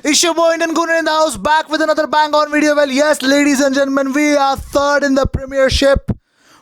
It's your boy Indian Gooner in the house, back with another bang on video. Well, yes, ladies and gentlemen, we are third in the Premiership.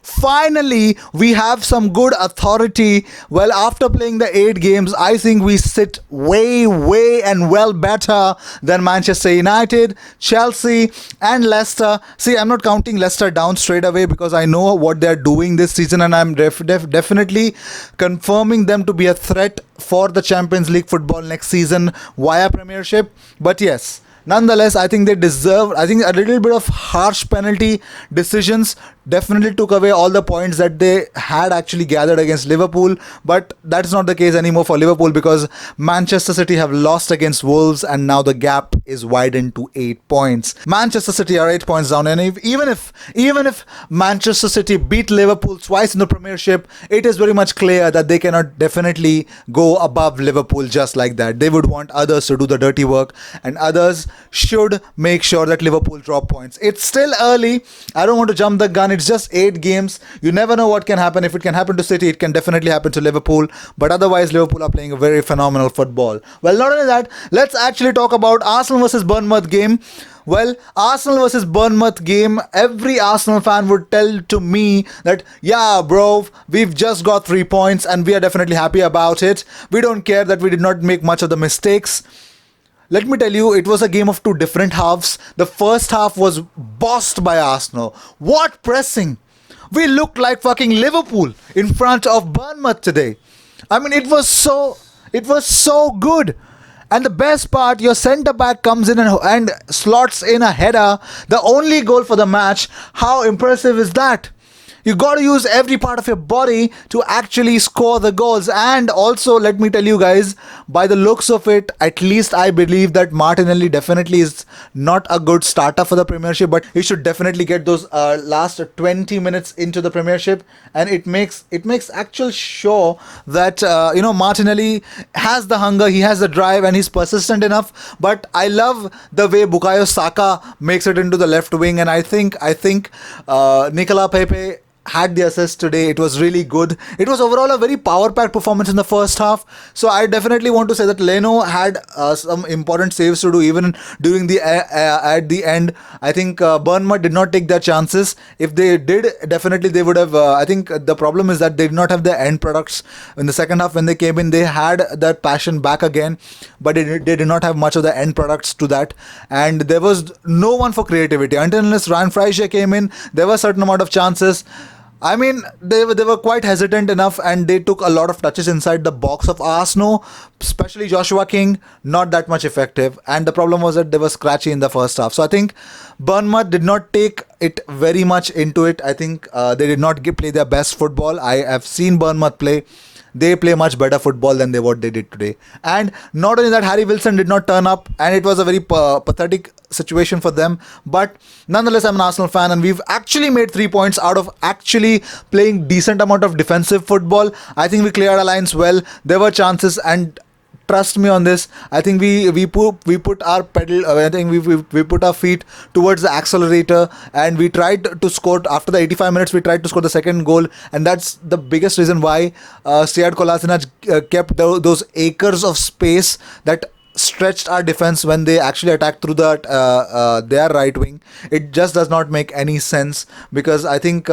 Finally, we have some good authority. Well, after playing the 8 games, I think we sit way and well better than Manchester United, Chelsea, and Leicester. See, I'm not counting Leicester down straight away because I know what they're doing this season, and I'm definitely confirming them to be a threat for the Champions League football next season via Premiership. But yes, nonetheless, I think they deserve. I think a little bit of harsh penalty decisions definitely took away all the points that they had actually gathered against Liverpool. But that's not the case anymore for Liverpool because Manchester City have lost against Wolves, and now the gap is widened to 8 points. Manchester City are 8 points down, and even if Manchester City beat Liverpool twice in the Premiership, it is very much clear that they cannot definitely go above Liverpool just like that. They would want others to do the dirty work, and others should make sure that Liverpool drop points. It's still early. I don't want to jump the gun. It's just 8 games. You never know what can happen. If it can happen to City, it can definitely happen to Liverpool. But otherwise, Liverpool are playing a very phenomenal football. Well, not only that, let's actually talk about Arsenal versus Bournemouth game. Well, Arsenal versus Bournemouth game, every Arsenal fan would tell to me that, yeah, bro, we've just got 3 points and we are definitely happy about it. We don't care that we did not make much of the mistakes. Let me tell you, it was a game of two different halves. The first half was bossed by Arsenal. What pressing! We looked like fucking Liverpool in front of Bournemouth today. I mean, it was so good. And the best part, your centre back comes in and slots in a header, the only goal for the match. How impressive is that? You got to use every part of your body to actually score the goals. And also, let me tell you guys, by the looks of it, at least I believe that Martinelli definitely is not a good starter for the Premiership, but he should definitely get those last 20 minutes into the Premiership, and it makes actual sure that Martinelli has the hunger, he has the drive, and he's persistent enough. But I love the way Bukayo Saka makes it into the left wing, and I think Nicola Pepe had the assist today. It was really good. It was overall a very power-packed performance in the first half. So I definitely want to say that Leno had some important saves to do even during the at the end. I think Bournemouth did not take their chances. If they did, definitely they would have. I think the problem is that they did not have the end products in the second half. When they came in, they had that passion back again, but they did not have much of the end products to that. And there was no one for creativity until unless Ryan Frazier came in. There were a certain amount of chances. I mean, they were quite hesitant enough, and they took a lot of touches inside the box of Arsenal, especially Joshua King, not that much effective. And the problem was that they were scratchy in the first half. So I think Bournemouth did not take it very much into it. I think they did not play their best football. I have seen Bournemouth play. They play much better football than what they did today. And not only that, Harry Wilson did not turn up, and it was a very pathetic situation for them. But nonetheless, I'm an Arsenal fan, and we've actually made 3 points out of actually playing decent amount of defensive football. I think we cleared our lines well. There were chances, and trust me on this. I think we put our pedal. I think we put our feet towards the accelerator, and we tried to score after the 85 minutes. We tried to score the second goal, and that's the biggest reason why Sead Kolasinac kept those acres of space that stretched our defense when they actually attacked through their right wing. It just does not make any sense because I think.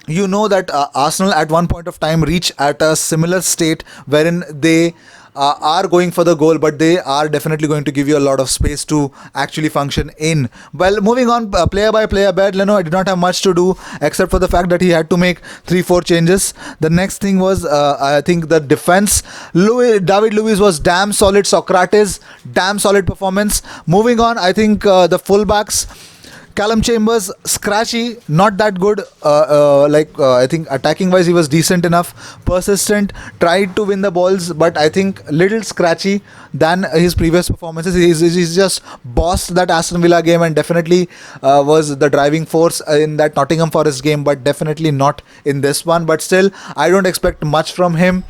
That Arsenal at one point of time reach at a similar state wherein they are going for the goal, but they are definitely going to give you a lot of space to actually function in. Well, moving on, player by player, Bad Leno did not have much to do except for the fact that he had to make 3-4 changes. The next thing was, I think, the defense. David Luiz was damn solid. Socrates, damn solid performance. Moving on, I think the fullbacks. Callum Chambers, scratchy, not that good. I think attacking wise he was decent enough, persistent, tried to win the balls, but I think little scratchy than his previous performances. He's just bossed that Aston Villa game and definitely was the driving force in that Nottingham Forest game, but definitely not in this one. But still, I don't expect much from him.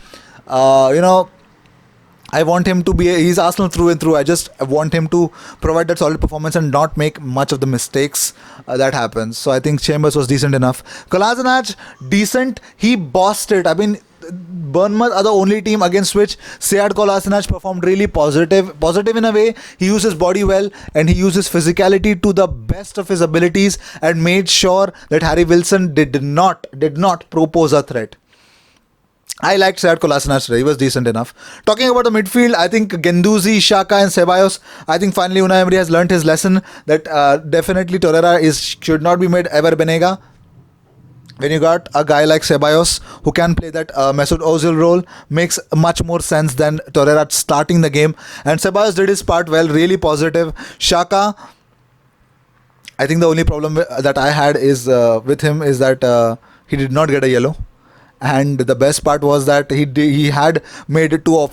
I want him to he's Arsenal through and through. I just want him to provide that solid performance and not make much of the mistakes that happens. So I think Chambers was decent enough. Kolasinac, decent. He bossed it. I mean, Bournemouth are the only team against which Sead Kolasinac performed really positive in a way. He used his body well and he used his physicality to the best of his abilities and made sure that Harry Wilson did not propose a threat. I liked Sead Kolasinac today. He was decent enough. Talking about the midfield, I think Guendouzi, Xhaka and Ceballos, I think finally Unai Emery has learnt his lesson that definitely Torreira should not be made ever Benega. When you got a guy like Ceballos who can play that Mesut Ozil role, makes much more sense than Torreira starting the game. And Ceballos did his part well, really positive. Xhaka, I think the only problem that I had is with him is that he did not get a yellow. And the best part was that he had made two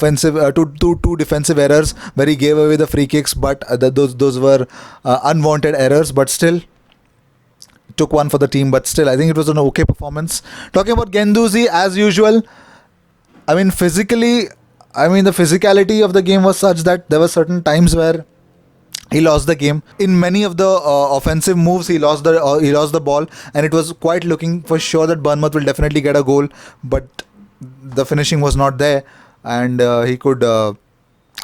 defensive errors where he gave away the free kicks, but those were unwanted errors. But still, took one for the team. But still, I think it was an okay performance. Talking about Guendouzi, as usual, I mean the physicality of the game was such that there were certain times where he lost the game. In many of the offensive moves, he lost the ball, and it was quite looking for sure that Bournemouth will definitely get a goal, but the finishing was not there, and he could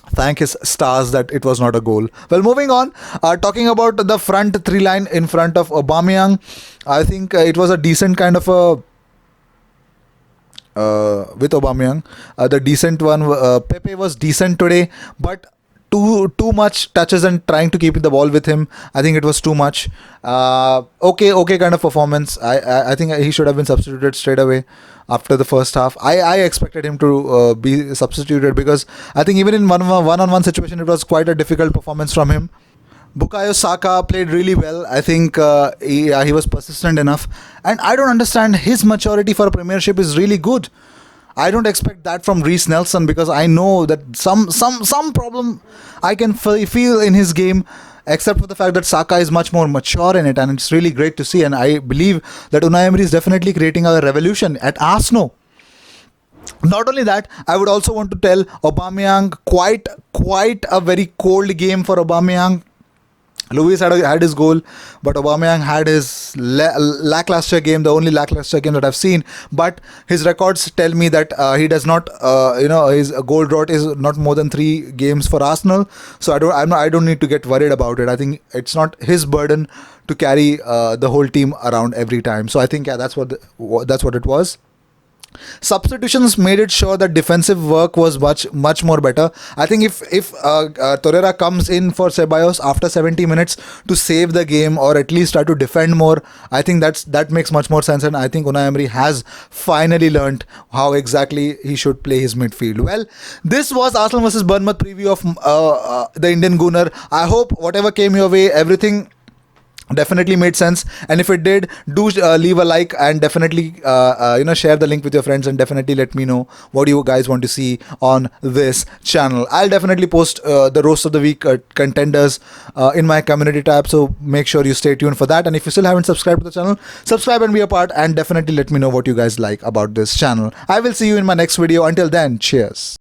thank his stars that it was not a goal. Well, moving on, talking about the front three line in front of Aubameyang, I think it was a decent kind of a with Aubameyang. The decent one, Pepe was decent today, but too much touches and trying to keep the ball with him. I think it was too much. Okay kind of performance. I think he should have been substituted straight away after the first half. I expected him to be substituted because I think even in one-on-one situation it was quite a difficult performance from him. Bukayo Saka played really well. I think he was persistent enough, and I don't understand, his maturity for a Premiership is really good. I don't expect that from Reece Nelson because I know that some problem I can feel in his game, except for the fact that Saka is much more mature in it, and it's really great to see. And I believe that Unai Emery is definitely creating a revolution at Arsenal. Not only that, I would also want to tell Aubameyang, quite a very cold game for Aubameyang. Luis had his goal, but Aubameyang had his lackluster game, the only lackluster game that I've seen. But his records tell me that he does not, his goal drought is not more than 3 games for Arsenal. So I don't need to get worried about it. I think it's not his burden to carry the whole team around every time. So I think that's what it was. Substitutions made it sure that defensive work was much more better. I think if Torreira comes in for Ceballos after 70 minutes to save the game or at least try to defend more, I think that makes much more sense, and I think Unai Emery has finally learnt how exactly he should play his midfield. Well, this was Arsenal versus Bournemouth preview of the Indian Gooner. I hope whatever came your way, everything definitely made sense, and if it did, do leave a like and definitely share the link with your friends, and definitely let me know what you guys want to see on this channel. I'll definitely post the roast of the week contenders in my community tab, so make sure you stay tuned for that. And if you still haven't subscribed to the channel, subscribe and be a part, and definitely let me know what you guys like about this channel. I will see you in my next video. Until then, cheers.